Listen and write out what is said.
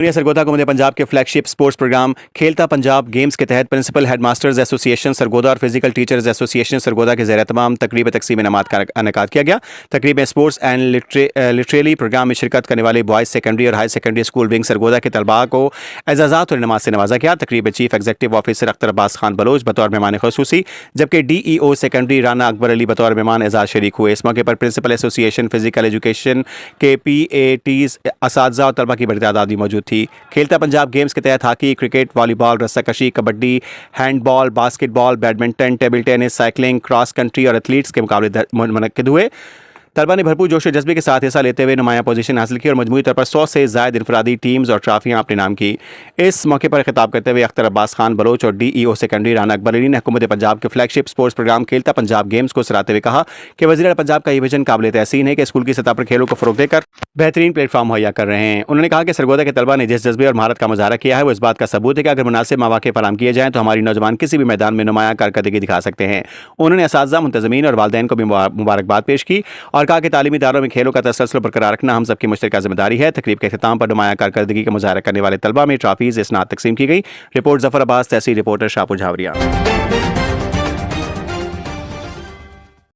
سرگودا کو پنجاب کے فلیگ شپ sports programme کھیلتا پنجاب گیمز کے تحت پرنسپل ہیڈ ماسٹرز ایسوسی ایشن سرگودا اور فزیکل ٹیچرز ایسوسی ایشن سرگودا کے زیر اہتمام تقریب تقسیم انعامات کا انعقاد کیا گیا۔ تقریب میں اسپورٹس اینڈ لٹریلی پروگرام میں شرکت کرنے والے بوائز سیکنڈری اور high secondary school wing Sargodha کے طلباء کو اعزازات اور انعامات سے نوازا گیا۔ تقریب میں چیف ایگزیکٹو آفیسر اختر عباس خان بلوچ بطور مہمان خصوصی جبکہ ڈی ای او سیکنڈری رانا اکبر علی بطور مہمان اعزاز شریک ہوئے۔ اس موقع پر پرنسپل ایسوسی ایشن فزیکل ایجوکیشن کے پی اے ٹیز اساتذہ اور طلباء کی بڑی تعداد بھی موجود تھی۔ کھیلتا پنجاب گیمز کے تحت ہاکی، کرکٹ، والی بال، رسہ کشی، kabaddi, handball, basketball, badminton, table tennis, cycling, cross country اور ایتھلیٹس کے مقابلے منعقد ہوئے۔ طلباء نے بھرپور جوش و جذبے کے ساتھ حصہ لیتے ہوئے نمایاں پوزیشن حاصل کی اور مجموعی طور پر 100 سے زائد انفرادی ٹیمز اور ٹرافیاں اپنے نام کی۔ اس موقع پر خطاب کرتے ہوئے اختر عباس خان بلوچ اور ڈی ای او سیکنڈری رانا اکبر علی نے حکومت پنجاب کے فلیگ شپ سپورٹس پروگرام کھیلتا پنجاب گیمز کو سراہتے ہوئے کہا کہ وزیر اعلیٰ پنجاب کا یہ وژن قابل تحسین ہے کہ اسکول کی سطح پر کھیلوں کو فروغ دے کر بہترین پلیٹ فارم مہیا کر رہے ہیں۔ انہوں نے کہا کہ سرگودا کے طلباء نے جس جذبے اور مہارت کا مظاہرہ کیا ہے وہ اس بات کا ثبوت ہے کہ اگر مناسب مواقع فراہم کیے جائیں تو ہماری نوجوان کسی بھی میدان میں نمایاں کارکردگی دکھا سکتے ہیں۔ انہوں نے اساتذہ، منتظمین اور والدین کو بھی مبارکباد پیش کی اور کہا کہ تعلیمی اداروں میں کھیلوں کا تسلسل برقرار رکھنا ہم سب کی مشترکہ ذمہ داری ہے۔ تقریب کے اختتام پر نمایاں کارکردگی کا مظاہرہ کرنے والے طلباء میں ٹرافیز اسناد تقسیم کی گئی۔ رپورٹ ظفر عباس، تحصیل رپورٹر شاہپور جھاوریہ۔